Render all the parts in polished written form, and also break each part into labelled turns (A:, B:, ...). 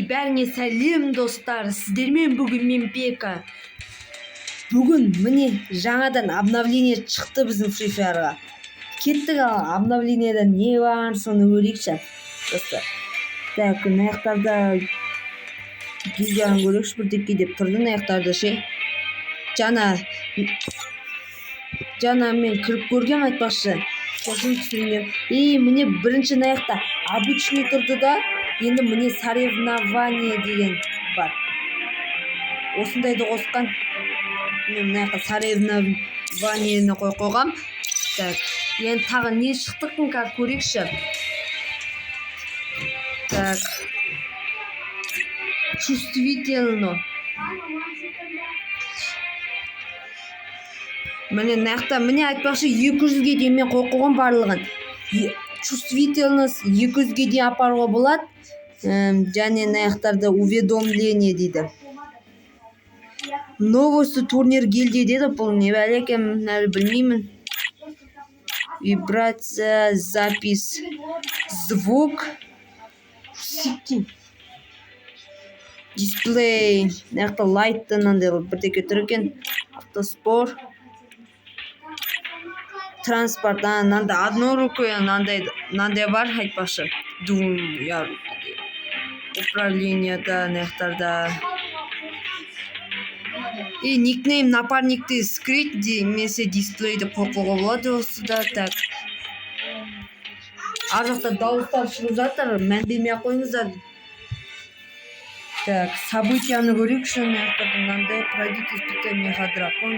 A: бәріңе сәлем достар, сіздермен бүгін мен Пека. Бүгін міне жаңадан обновление шықты біздің Free Fire'ға. Кеттік обновлениедан не бар соны көрейікші достар. Так, аяқтарда видеоны көрейікші бірдеке деп тұрдың аяқтарды ше. Жаңа мен кіріп көргем айтпақшы. Сосын түсірген. Міне бірінші аяқта обычный тұрды да, енді міне соревнование деген бар. Осындайды қосқан. Мен мына соревнованиені қойғам. Так, енді тағы не шықтықын көрейікші. Так. Чувствительно. Міне айтпақшы 200-ге дейін мен қойған барлығын. Чувствительность 200-ге дейін апаруға болады. Және аяқтарда уведомление дейді. Новости турнир гильдии дейді. Бұл не бәлекем, әлі білмеймін. Вибрация, запись, звук, дисплей, аяқта лайттан бірдеке тұр екен. Автоспор, транспорт, нанда одно рукой, нандай бар айтпақшы. Управленияда, аяқтарда. Никнейм напарникті скрыть демесе дисплейді қоқуға болады осыда. Так. Ар жақта дауыстар шығып жатыр, мән бермей қойыңыздар. Так, событияны көрейікші, аяқтарда пройдите испытание Мегадракон,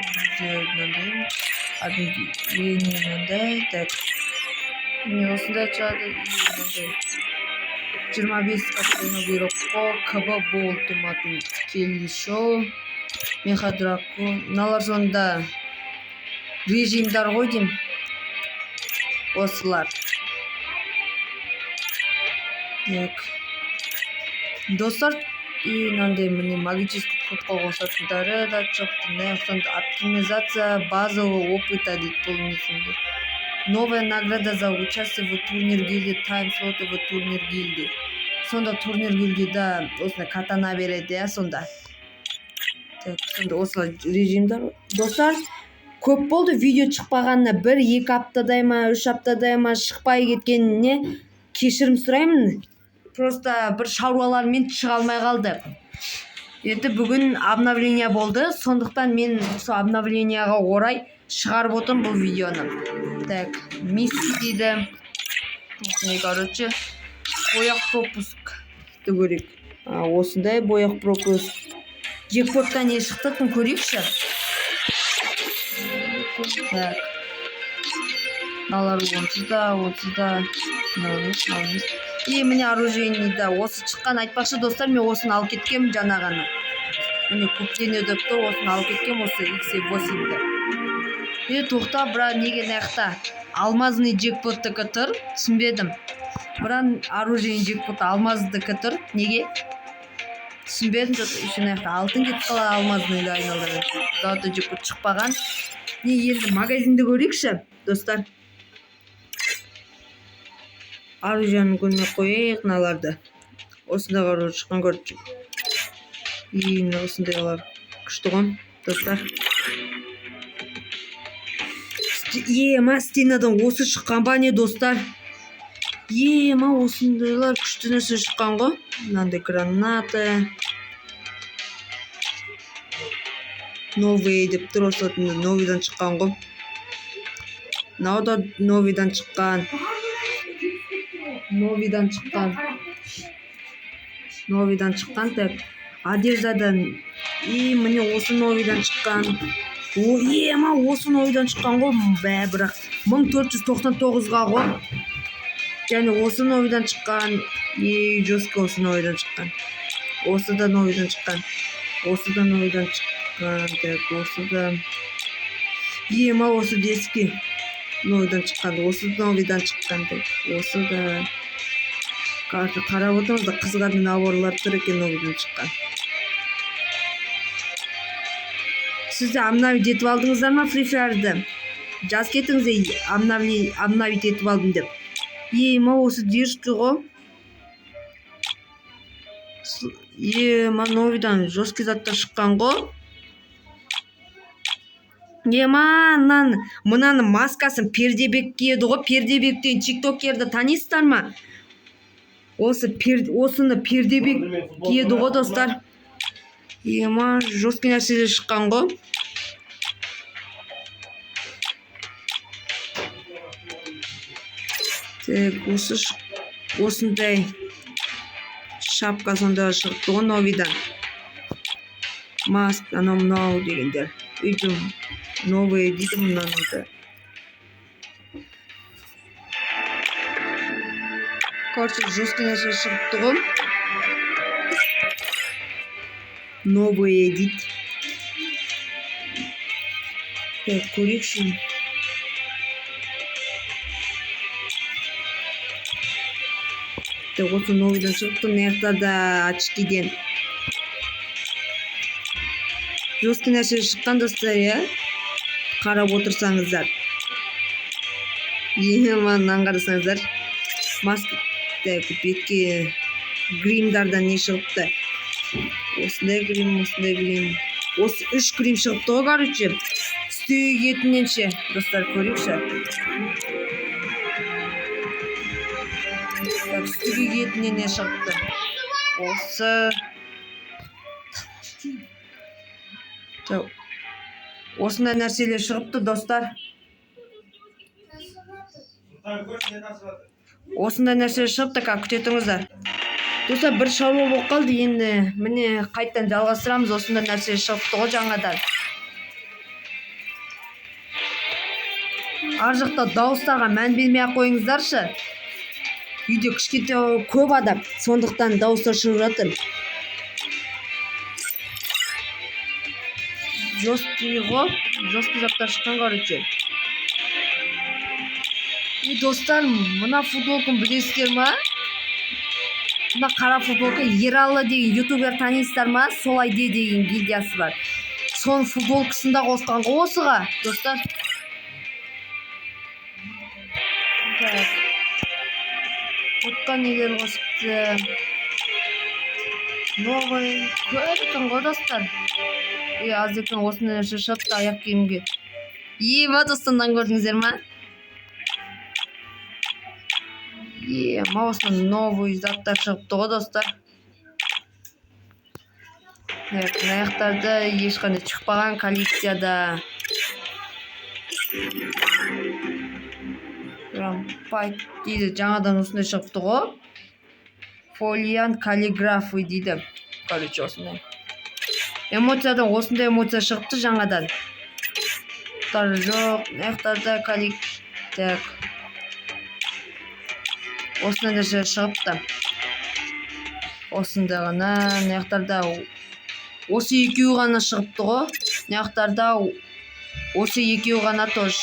A: объявление, так. Міне осында шығады, 25 қатыны бұйрыққа, КБ болды матын келді шоу, Мегадракон. Мыналар сонда режимдар ғой дейм. Осылар. Так. Достар, мынандай міне магический кодқа қосатындары да чоқты. Сонда оптимизация базового опыта дейді бұл несінде. Новая награда за участие в турнир гильдии, тайм-слоты в турнир гильдии. Сонда турнир гильдида осындай катана береді, сонда. Так, сонда осылар режимдар. Достар, көп болды видео шықпағанына 1-2 аптадай ма, 3 аптадай ма шықпай кеткеніне кешірім сұраймын. Просто бір шаруалармен шыға алмай қалды. Енді бүгін обновление болды, сондықтан мен сол обновлениеға орай шығарып отырмын бұл видеоны. Так, миссия дейді. Не, короче, бояқ пропуск көрейік. Осындай бояқ пропуск. Джекпотта не шықтықын көрейікші. Так. Налар онсызда. Міне оружейніда осы шыққан айтпақшы достар, мен осыны алып кеткем жаңағаны. Міне көптен өдіп тұр, осыны алып кеткем, осы XC8-ді. Тоқта, бірақ неге аяқта алмазный джекпоттыкі тұр, түсінбедім. Бірақ оружейні джекпотты алмаздыкі тұр, неге? Түсінбедім, үшін аяқта алтын кетіп қала алмазныйды айналдырын. Дауды джекпот шықпаған. Енді магазинді көрейікші, достар. Оружейні көне қойық, наларды. Осында қару шыққан көріп. Осындайлар күшті ғын, достар. Стенадан осы шыққан ба не, достар? Осындайлар күшті нәрсе шыққан ғой. Мынандай гранаты. Новый деп тұр, осында новыйдан шыққан ғой. Науда новыйдан шыққан. Новыйдан шыққан, так. Одеждадан. Міне осы новыйдан шыққан. Осы новыйдан шыққан ғой. Бірақ 1499-ға ғой. Және осы новыйдан шыққан. Жестко осы новыйдан шыққан. Осы да новыйдан шыққан. Так, осы да. Осы дески. Новыйдан шыққан. Осы новыйдан шыққан. Осы да. Қарап отырмыз да қызғардың наборлар тұр екен новыйдан шыққан. Сізді обновить етіп алдыңыздар ма Free Fire'ды? Жаз кетіңіз обновить етіп алдым деп. Осы держки ғой. новыйдан жесткий заттар шыққан ғой. Мынаның маскасын Пердебек киеді ғой. Пердебек деген тиктокерді танисыздар ма? Осыны Пердебек киеді ғой, достар. Жесткий нәрселер шыққан ғой. Осындай шапка сонда шықты ғой новыйдан. Маск, мынау дегендер. Үйдім новые дейді мұнанымды. Короче, жесткий нәрсе шықты ғой. Новые дейді. Көрейікші. Осы новыйдан шықты. Маяқтарда очкиден. Жесткий нәрсе шыққан, достар, қарап отырсаңыздар. Мынаны қарасаңыздар. Маска бетке гримдардан не шығыпты. Осындай грим. Осы 3 грим шығыпты ғой, короче. Үстегі етінен ше, достар, көрейікші. Үстегі етінен не шығыпты. Осындай нәрселер шығыпты, достар. Осындай нәрселер шығыпты, күтетіңіздер. Достар, бір шаруа болып қалды, енді міне қайттан жалғастырамыз. Осындай нәрселер шығыпты ғой жаңадан. Ар жақта дауыстарға мән бермей қойыңыздаршы. Үйде кішкентай көп адам, сондықтан дауыстар шығып жатыр. Жесткий заттар шыққан, короче. Достар, мына футболканы білесіздер ма? Мына қара футболка Ералы деген ютубер танисыздар ма? Солайде деген гильдиясы бар. Соның футболкасында қосқан ғой осыға, достар. Отқа нелер қосыпты. Новый көретін ғой, достар. Азекен осындай нәрсе шығыпты аяқ киімге. Достардан көрдіңіздер ма? Осындай новый заттар шығыпты ғой, достар. Аяқтарда ешқандай шықпаған коллекцияда. Пайт дейді, жаңадан осындай шығыпты ғой. Фолиан каллиграфы дейді. Короче, осындай. Эмоциядан осындай эмоция шығыпты жаңадан. Жоқ, аяқтарда коллекция. Осындай нәрсе шығыпты. Осындай ғана, аяқтарда осы екеуі ғана шығыпты ғой. Аяқтарда осы екеуі ғана тоз.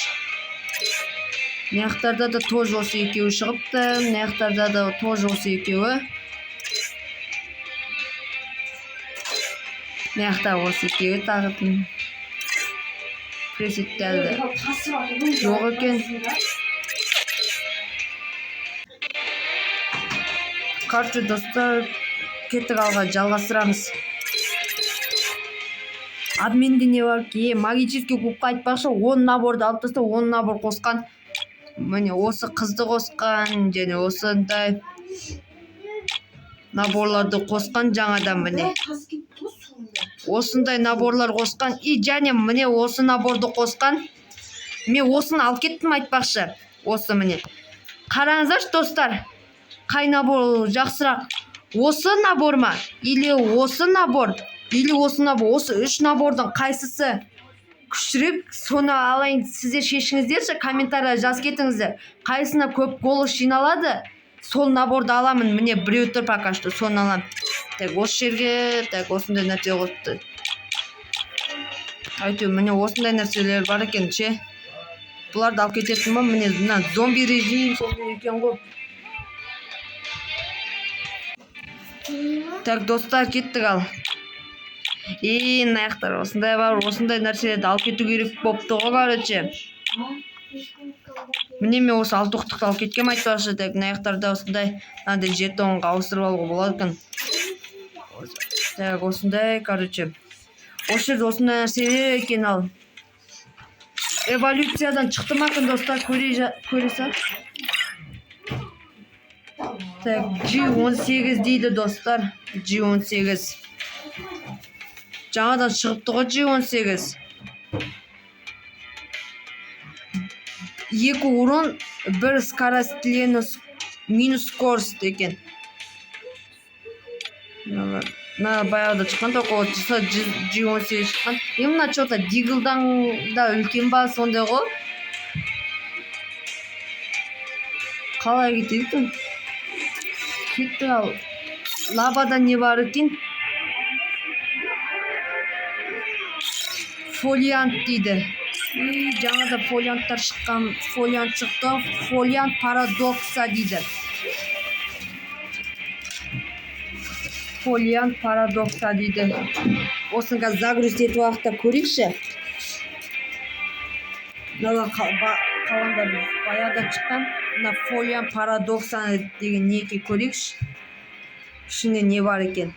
A: Аяқтарда да тоз осы екеуі шығыпты. Аяқтарда да тоз осы екеуі. Аяқта осы екеуі тағытын. Пресеттелді. Жоқ екен. Короче, достар, кеттік алға жалғастырамыз. Адменде не бар ки? Магический кубқа айтпақшы, 10 наборды алып таста, 10 набор қосқан. Міне осы қызды қосқан, және осындай наборларды қосқан жаңадан міне. Осындай наборлар қосқан. Және міне осы наборды қосқан. Мен осыны алып кеттім айтпақшы. Осы міне. Қараңыздаршы, достар. Қай набор жақсырақ? Осы набор ма? Или осы набор? Или осы набор? Осы 3 набордың қайсысы күшірек? Соны алайын, сіздер шешіңіздерші, комментария жаз кетіңіздер. Қайсына көп голос жиналады? Сол наборды аламын. Міне біреу тұр пока что, соны аламын. Так, осы жерге, так, осындай нәрсе қосты. Айту, міне осындай нәрселер бар екен, ше. Бұларды алып кететін ма? Міне зомби режим сондай екен ғой. Так, достар, кеттік ал. Аяқтар осындай бар, осындай нәрселерді алып кету керек бопты ғой, короче. Міне мен осы 6 тоқтықты алып кеткем айтпақшы. Так, аяқтарда осындай жетонға ауыстырып алуға болады екен. Так, осындай, короче. Осы жерде осындай нәрселер екен ал. Эволюциядан шықты ма екен достар, көресіз? Так, G18 дейді достар. G18. Жаңадан шығыпты ғой G18. 2 урон, 1 скоростленность минус скорость екен. На баяғыда шыққан только вот G18 шыққан. Мына что-то Диглдан да үлкен ба сондай ғой. Қалай кетеді екен? Кетті ал. Лабада не бар екен? Фолиант дейді. Жаңада фолианттар шыққан. Фолиант шықты. Фолиант парадокса дейді. Фолиант парадокса дейді. Осыға загрузить етіп уақытта көрейікші. Мына қаланда баяғыда шыққан. Мына фолиант парадокса деген неке көрейікші. Ішінде не бар екен?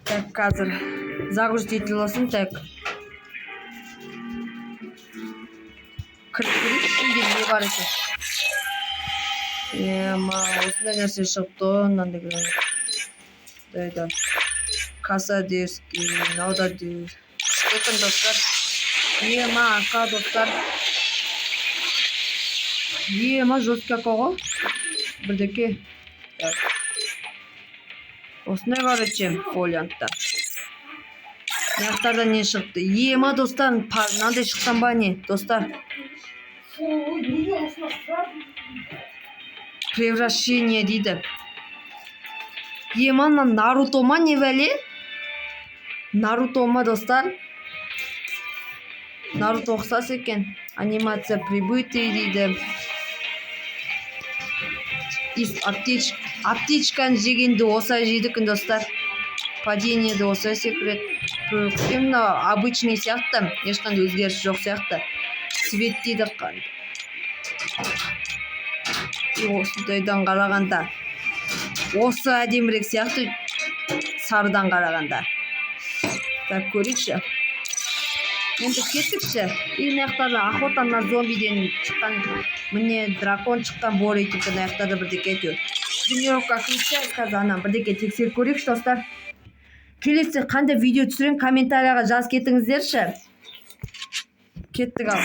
A: Так, қазір загрузить етілі olsun. Так. Кіріп көрейікші. Ішінде не бар екен? Осындай нәрсе шығыпты. Мынандай да Касадерский, Наудадер. Шыққан достар. АК достар. Жесткий АК ғой. Бірдеке. Осындай короче фолиантта. Яқтарда не шықты? Достар, мынандай шыққан ба не, достар? Превращение дейді. Наруто ма не вәле? Наруто ма достар? Наруто ұқсас екен. Анимация прибытия дейді. Аптечканы жегенде осай жейдікін достар. Падениеде осай секрет. Именно обычный сияқты. Ешқандай өзгеріс жоқ сияқты. Свет дейді. Осындайдан қарағанда. Осы әдемірек сияқты сарыдан қарағанда. Так, көрейікші. Енді кеттікші. Мына охота на зомбиден шыққан. Міне дракон шыққан боритікі аяқтарда бірдеке әйтеу. Тренировка қылышса, қазір бірдеке тексеріп көрейікші достар. Келесі қандай видео түсірем комментарияға жаз кетіңіздерші. Кеттік ал.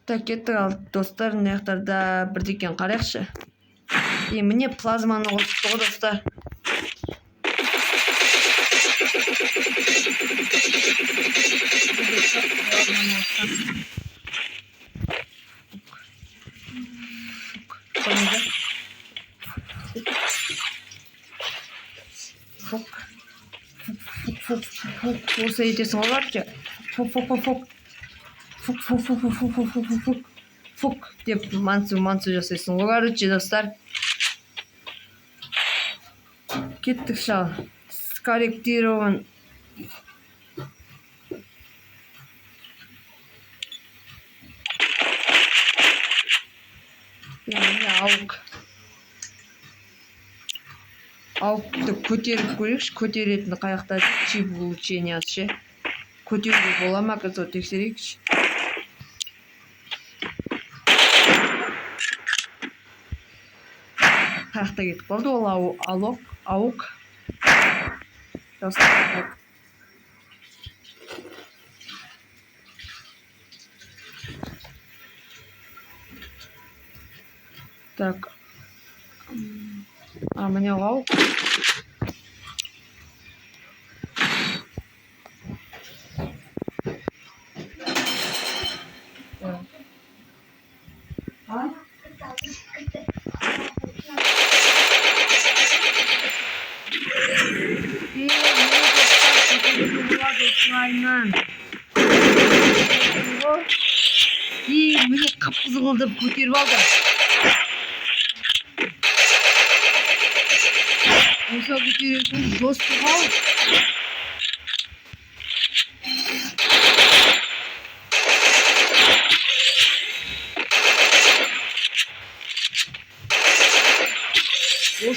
A: Так, кеттік ал достар, аяқтарда бірдекен қарайықшы. Міне плазманы қосыпты ғой достар. Осы етесің оларшы. Фук деп мансу жасайсың оларшы достар. Кеттік шал. Скорректирован. Ауықты көтеріп көрейікші. Көтеретіні қаяқта чип улучшение ше. Көтеруге бола ма қазір тексерейікші. Қаяқта кетіп қалды ол ауық. Так. Міне ауық. Міне қып-қызыл қылдып көтеріп алды. Осы көтеретін жосты қау.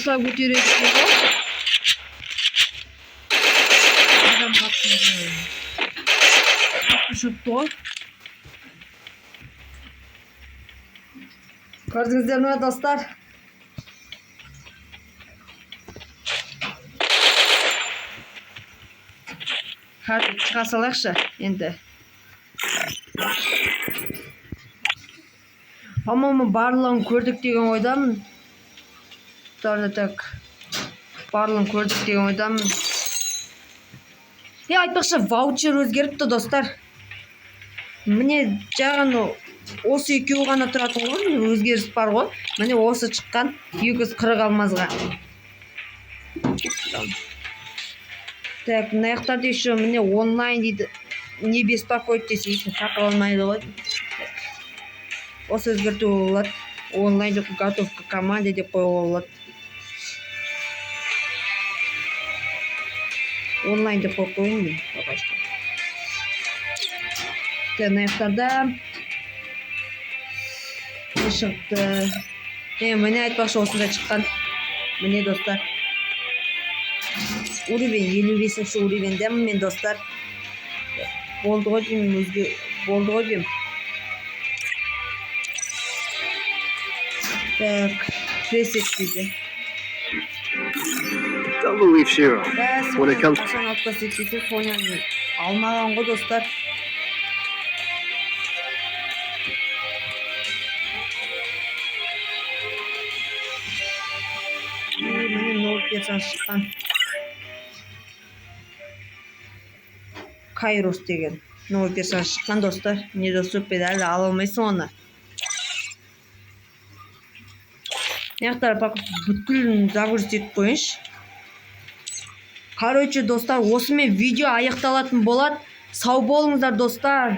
A: баса көтереді ғой. Адам қатты шықты ғой. Көрдіңіздер ме достар? Қазір шыға салайықшы енді. По-моему, барлығын көрдік деген ойдамын. Так. Барлығын көрдік деген ойдамын. Айтпақшы, ваучер өзгеріпті достар. Міне жағын осы екеуі ғана тұратын ғой, өзгеріс бар ғой. Міне осы шыққан 240 алмазға. Так, мына жақтарда еще міне онлайн дейді. Не беспокоить десе ешкім шақыра алмайды ғой. Осы өзгерту болады. Онлайн готовка к команде деп қоюға болады. Онлайн деп қойып қойын мен. Мына жақтарда не шықты? Міне айтпақшы осында шыққан. Міне достар. Уровень 55-ші уровеньдемін мен достар. Болды ғой деймін, өзге болды ғой деймін. Так, пресет дейді.
B: Don't believe Shiro. When it comes
A: Қашан алып көрсетсе соны алмаған ғой достар. Міне ноль персон шыққан. Кайрос деген. Ноль персон шыққан достар. Недоступен әлі ала алмайсың оны. Яқтар бүткіл загрузить етіп қойыншы. Короче, достар, осымен видео аяқталатын болады. Сау болыңыздар достар.